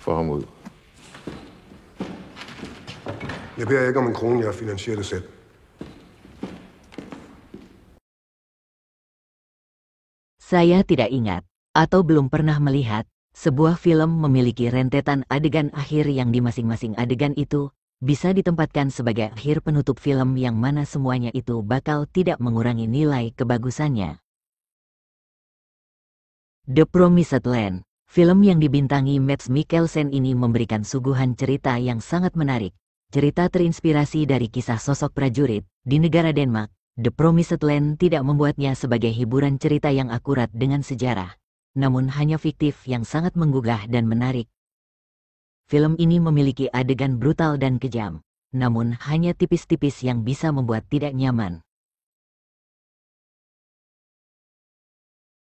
få ham ud. Jeg beder ikke om en krone, jeg finansierer det selv. Saya tidak ingat, atau belum pernah melihat, sebuah film memiliki rentetan adegan akhir yang di masing-masing adegan itu bisa ditempatkan sebagai akhir penutup film yang mana semuanya itu bakal tidak mengurangi nilai kebagusannya. The Promised Land, film yang dibintangi Mads Mikkelsen ini memberikan suguhan cerita yang sangat menarik. Cerita terinspirasi dari kisah sosok prajurit di negara Denmark. The Promised Land tidak membuatnya sebagai hiburan cerita yang akurat dengan sejarah, namun hanya fiktif yang sangat menggugah dan menarik. Film ini memiliki adegan brutal dan kejam, namun hanya tipis-tipis yang bisa membuat tidak nyaman.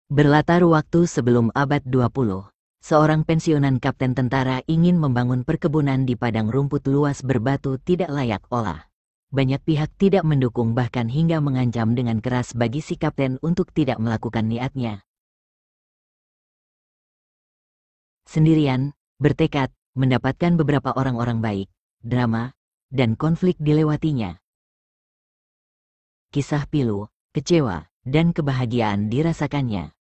Berlatar waktu sebelum abad 20, seorang pensiunan kapten tentara ingin membangun perkebunan di padang rumput luas berbatu tidak layak olah. Banyak pihak tidak mendukung bahkan hingga mengancam dengan keras bagi si kapten untuk tidak melakukan niatnya. Sendirian, bertekad, mendapatkan beberapa orang-orang baik, drama, dan konflik dilewatinya. Kisah pilu, kecewa, dan kebahagiaan dirasakannya.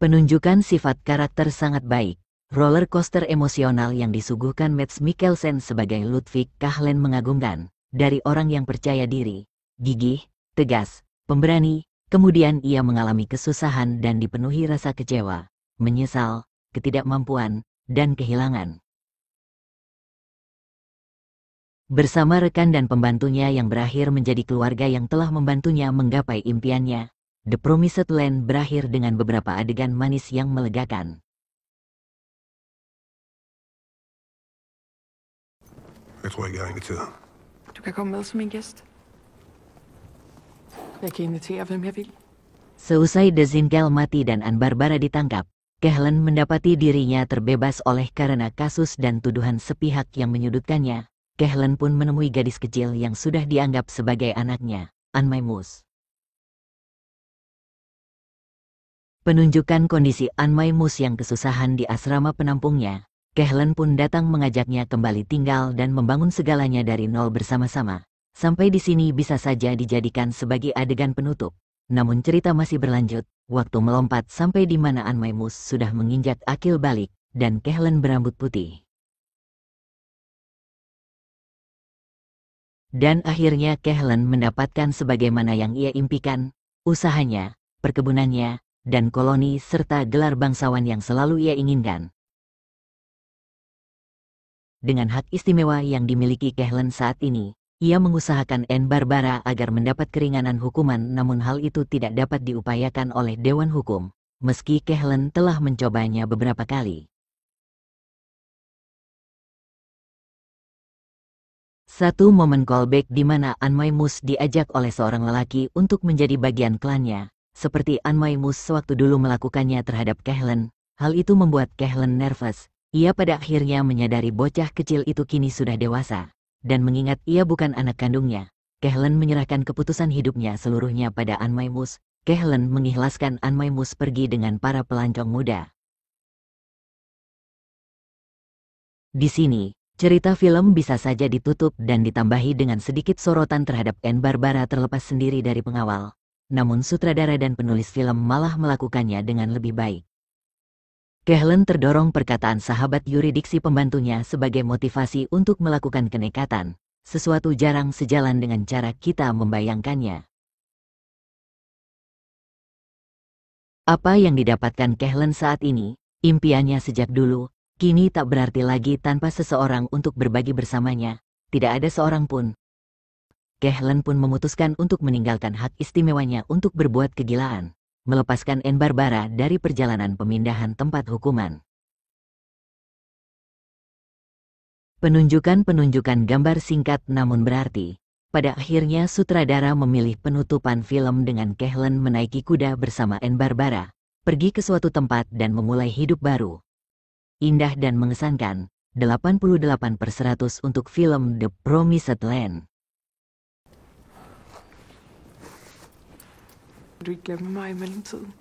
Penunjukan sifat karakter sangat baik. Roller coaster emosional yang disuguhkan Mads Mikkelsen sebagai Ludwig Kahlen mengagumkan. Dari orang yang percaya diri, gigih, tegas, pemberani, kemudian ia mengalami kesusahan dan dipenuhi rasa kecewa, menyesal, ketidakmampuan, dan kehilangan. Bersama rekan dan pembantunya yang berakhir menjadi keluarga yang telah membantunya menggapai impiannya, The Promised Land berakhir dengan beberapa adegan manis yang melegakan. Jeg tror ikke, jeg er inviteret. Du kan komme med som min gæst. Jeg kan invitere, hvem jeg vil. Seusai Dezinkel mati dan Anne Barbara ditangkap, Kahlen mendapati dirinya terbebas oleh karena kasus dan tuduhan sepihak yang menyudutkannya. Kahlen pun menemui gadis kecil yang sudah dianggap sebagai anaknya, Anne Maimus. Penunjukan kondisi Anne Maimus yang kesusahan di asrama penampungnya. Kahlen pun datang mengajaknya kembali tinggal dan membangun segalanya dari nol bersama-sama. Sampai di sini bisa saja dijadikan sebagai adegan penutup. Namun cerita masih berlanjut, waktu melompat sampai di mana Anne Maimus sudah menginjak akil balik, dan Kahlen berambut putih. Dan akhirnya Kahlen mendapatkan sebagaimana yang ia impikan, usahanya, perkebunannya, dan koloni serta gelar bangsawan yang selalu ia inginkan. Dengan hak istimewa yang dimiliki Kahlen saat ini, ia mengusahakan Anne Barbara agar mendapat keringanan hukuman, namun hal itu tidak dapat diupayakan oleh Dewan Hukum, meski Kahlen telah mencobanya beberapa kali. Satu momen callback di mana Anne Maimus diajak oleh seorang lelaki untuk menjadi bagian klannya, seperti Anne Maimus sewaktu dulu melakukannya terhadap Kahlen. Hal itu membuat Kahlen nervous. Ia pada akhirnya menyadari bocah kecil itu kini sudah dewasa, dan mengingat ia bukan anak kandungnya, Kahlen menyerahkan keputusan hidupnya seluruhnya pada Anne Maimus. Kahlen mengikhlaskan Anne Maimus pergi dengan para pelancong muda. Di sini, cerita film bisa saja ditutup dan ditambahi dengan sedikit sorotan terhadap Anne Barbara terlepas sendiri dari pengawal. Namun sutradara dan penulis film malah melakukannya dengan lebih baik. Kahlen terdorong perkataan sahabat yuridiksi pembantunya sebagai motivasi untuk melakukan kenekatan, sesuatu jarang sejalan dengan cara kita membayangkannya. Apa yang didapatkan Kahlen saat ini, impiannya sejak dulu, kini tak berarti lagi tanpa seseorang untuk berbagi bersamanya, tidak ada seorang pun. Kahlen pun memutuskan untuk meninggalkan hak istimewanya untuk berbuat kegilaan. Melepaskan Anne Barbara dari perjalanan pemindahan tempat hukuman. Penunjukan gambar singkat namun berarti. Pada akhirnya sutradara memilih penutupan film dengan Kahlen menaiki kuda bersama Anne Barbara, pergi ke suatu tempat dan memulai hidup baru. Indah dan mengesankan, 88/100 untuk film The Promised Land. Du ikke glemme mig i mellemtiden.